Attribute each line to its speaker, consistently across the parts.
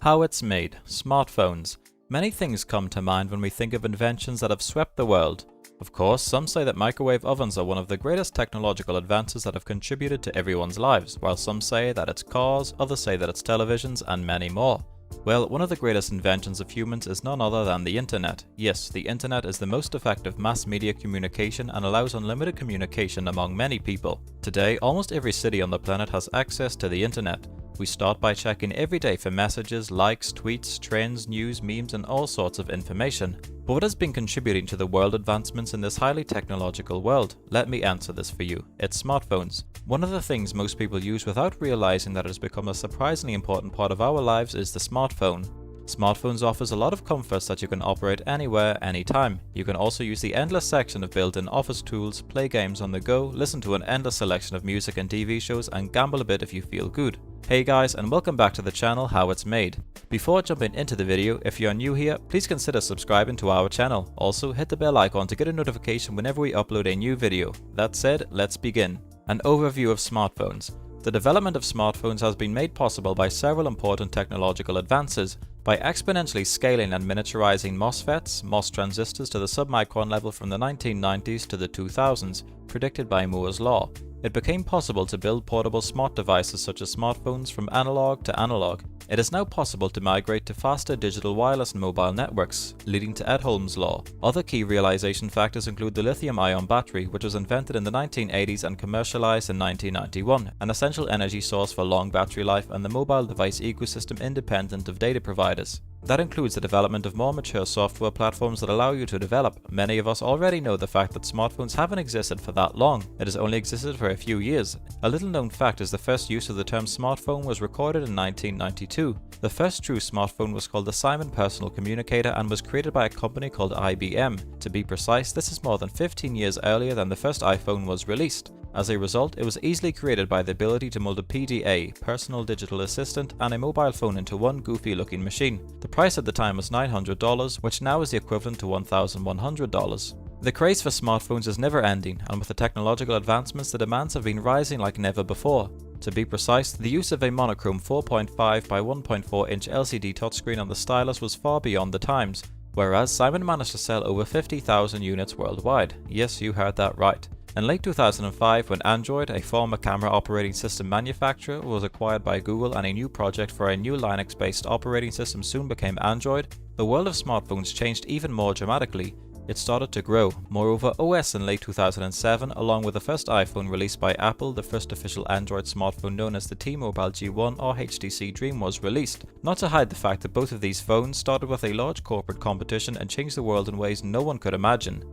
Speaker 1: How it's made. Smartphones. Many things come to mind when we think of inventions that have swept the world. Of course, some say that microwave ovens are one of the greatest technological advances that have contributed to everyone's lives, while some say that it's cars, others say that it's televisions, and many more. Well, one of the greatest inventions of humans is none other than the internet. Yes, the internet is the most effective mass media communication and allows unlimited communication among many people. Today, almost every city on the planet has access to the internet. We start by checking every day for messages, likes, tweets, trends, news, memes, and all sorts of information. But what has been contributing to the world advancements in this highly technological world? Let me answer this for you. It's smartphones. One of the things most people use without realizing that it has become a surprisingly important part of our lives is the smartphone. Smartphones offers a lot of comforts that you can operate anywhere, anytime. You can also use the endless section of built-in office tools, play games on the go, listen to an endless selection of music and TV shows, and gamble a bit if you feel good. Hey guys, and welcome back to the channel How It's Made. Before jumping into the video, if you're new here, please consider subscribing to our channel. Also, hit the bell icon to get a notification whenever we upload a new video. That said, let's begin. An overview of smartphones. The development of smartphones has been made possible by several important technological advances. By exponentially scaling and miniaturizing MOS transistors to the submicron level from the 1990s to the 2000s, predicted by Moore's law, it became possible to build portable smart devices such as smartphones from analog to analog. It is now possible to migrate to faster digital wireless and mobile networks, leading to Edholm's law. Other key realization factors include the lithium-ion battery, which was invented in the 1980s and commercialized in 1991, an essential energy source for long battery life, and the mobile device ecosystem independent of data providers. That includes the development of more mature software platforms that allow you to develop. Many of us already know the fact that smartphones haven't existed for that long. It has only existed for a few years. A little known fact is the first use of the term smartphone was recorded in 1992. The first true smartphone was called the Simon Personal Communicator and was created by a company called IBM. To be precise, this is more than 15 years earlier than the first iPhone was released. As a result, it was easily created by the ability to mold a PDA, personal digital assistant, and a mobile phone into one goofy-looking machine. The price at the time was $900, which now is the equivalent to $1,100. The craze for smartphones is never ending, and with the technological advancements, the demands have been rising like never before. To be precise, the use of a monochrome 4.5 by 1.4 inch LCD touchscreen on the stylus was far beyond the times, whereas Simon managed to sell over 50,000 units worldwide. Yes, you heard that right. In late 2005, when Android, a former camera operating system manufacturer, was acquired by Google and a new project for a new Linux-based operating system soon became Android, the world of smartphones changed even more dramatically. It started to grow. Moreover, OS in late 2007, along with the first iPhone released by Apple, the first official Android smartphone known as the T-Mobile G1 or HTC Dream was released. Not to hide the fact that both of these phones started with a large corporate competition and changed the world in ways no one could imagine.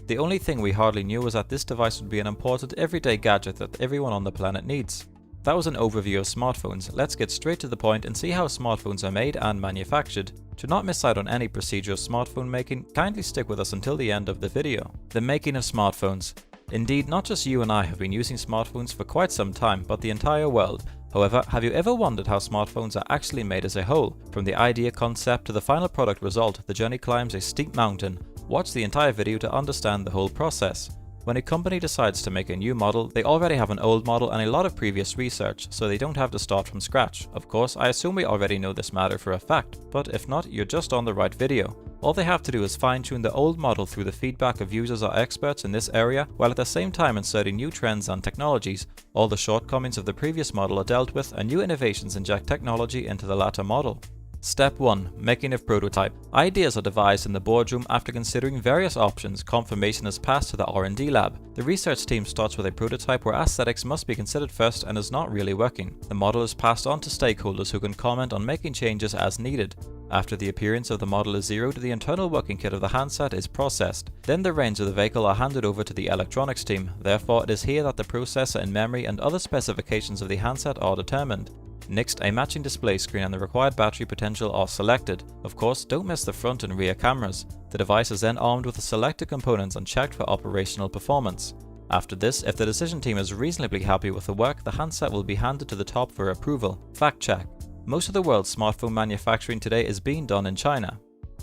Speaker 1: The only thing we hardly knew was that this device would be an important everyday gadget that everyone on the planet needs. That was an overview of smartphones. Let's get straight to the point and see how smartphones are made and manufactured. To not miss out on any procedure of smartphone making, kindly stick with us until the end of the video. The making of smartphones. Indeed, not just you and I have been using smartphones for quite some time, but the entire world. However, have you ever wondered how smartphones are actually made as a whole? From the idea concept to the final product result, the journey climbs a steep mountain. Watch the entire video to understand the whole process. When a company decides to make a new model, they already have an old model and a lot of previous research, so they don't have to start from scratch. Of course, I assume we already know this matter for a fact, but if not, you're just on the right video. All they have to do is fine-tune the old model through the feedback of users or experts in this area, while at the same time inserting new trends and technologies. All the shortcomings of the previous model are dealt with, and new innovations inject technology into the latter model. Step 1. Making a prototype. Ideas are devised in the boardroom after considering various options. Confirmation is passed to the R&D lab. The research team starts with a prototype where aesthetics must be considered first and is not really working. The model is passed on to stakeholders who can comment on making changes as needed. After the appearance of the model is zeroed, the internal working kit of the handset is processed. Then the reins of the vehicle are handed over to the electronics team. Therefore, it is here that the processor and memory and other specifications of the handset are determined. Next, a matching display screen and the required battery potential are selected. Of course, don't miss the front and rear cameras. The device is then armed with the selected components and checked for operational performance. After this, if the decision team is reasonably happy with the work, the handset will be handed to the top for approval. Fact check. Most of the world's smartphone manufacturing today is being done in China.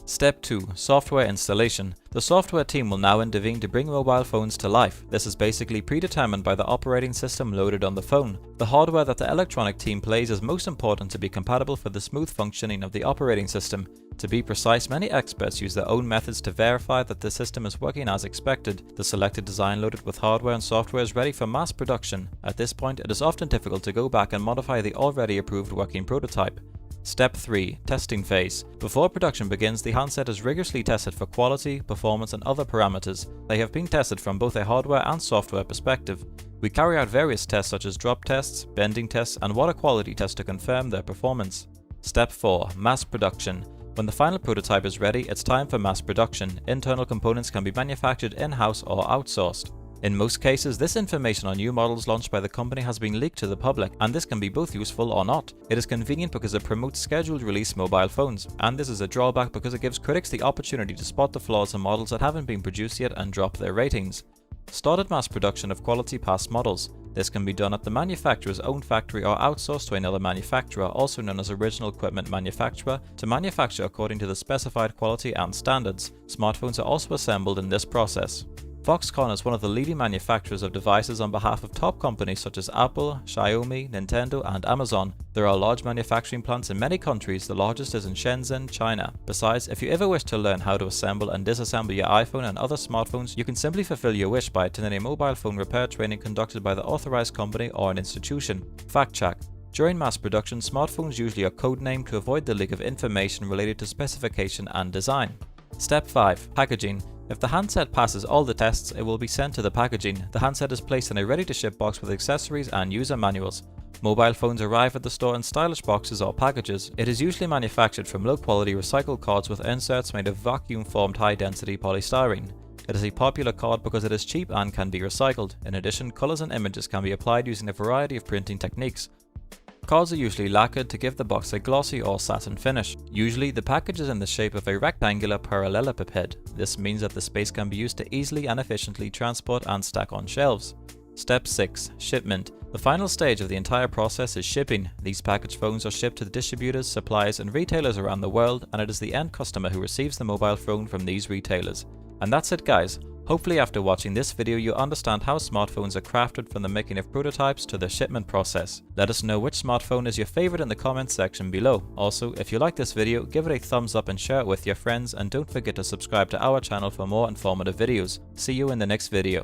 Speaker 1: Step 2. Software installation. The software team will now intervene to bring mobile phones to life. This is basically predetermined by the operating system loaded on the phone. The hardware that the electronic team plays is most important to be compatible for the smooth functioning of the operating system. To be precise, many experts use their own methods to verify that the system is working as expected. The selected design loaded with hardware and software is ready for mass production. At this point, it is often difficult to go back and modify the already approved working prototype. Step 3. Testing phase. Before production begins, the handset is rigorously tested for quality, performance and other parameters. They have been tested from both a hardware and software perspective. We carry out various tests such as drop tests, bending tests and water quality tests to confirm their performance. Step 4. Mass production. When the final prototype is ready, it's time for mass production. Internal components can be manufactured in-house or outsourced. In most cases, this information on new models launched by the company has been leaked to the public, and this can be both useful or not. It is convenient because it promotes scheduled release mobile phones, and this is a drawback because it gives critics the opportunity to spot the flaws in models that haven't been produced yet and drop their ratings. Started mass production of quality past models. This can be done at the manufacturer's own factory or outsourced to another manufacturer, also known as original equipment manufacturer, to manufacture according to the specified quality and standards. Smartphones are also assembled in this process. Foxconn is one of the leading manufacturers of devices on behalf of top companies such as Apple, Xiaomi, Nintendo and Amazon. There are large manufacturing plants in many countries, the largest is in Shenzhen, China. Besides, if you ever wish to learn how to assemble and disassemble your iPhone and other smartphones, you can simply fulfill your wish by attending a mobile phone repair training conducted by the authorized company or an institution. Fact check. During mass production, smartphones usually are codenamed to avoid the leak of information related to specification and design. Step 5. Packaging. If the handset passes all the tests, it will be sent to the packaging. The handset is placed in a ready-to-ship box with accessories and user manuals. Mobile phones arrive at the store in stylish boxes or packages. It is usually manufactured from low-quality recycled cards with inserts made of vacuum-formed high-density polystyrene. It is a popular card because it is cheap and can be recycled. In addition, colors and images can be applied using a variety of printing techniques. Cards are usually lacquered to give the box a glossy or satin finish. Usually, the package is in the shape of a rectangular parallelepiped. This means that the space can be used to easily and efficiently transport and stack on shelves. Step 6. Shipment. The final stage of the entire process is shipping. These packaged phones are shipped to the distributors, suppliers and retailers around the world, and it is the end customer who receives the mobile phone from these retailers. And that's it, guys. Hopefully after watching this video you understand how smartphones are crafted from the making of prototypes to the shipment process. Let us know which smartphone is your favorite in the comments section below. Also, if you like this video, give it a thumbs up and share it with your friends, and don't forget to subscribe to our channel for more informative videos. See you in the next video.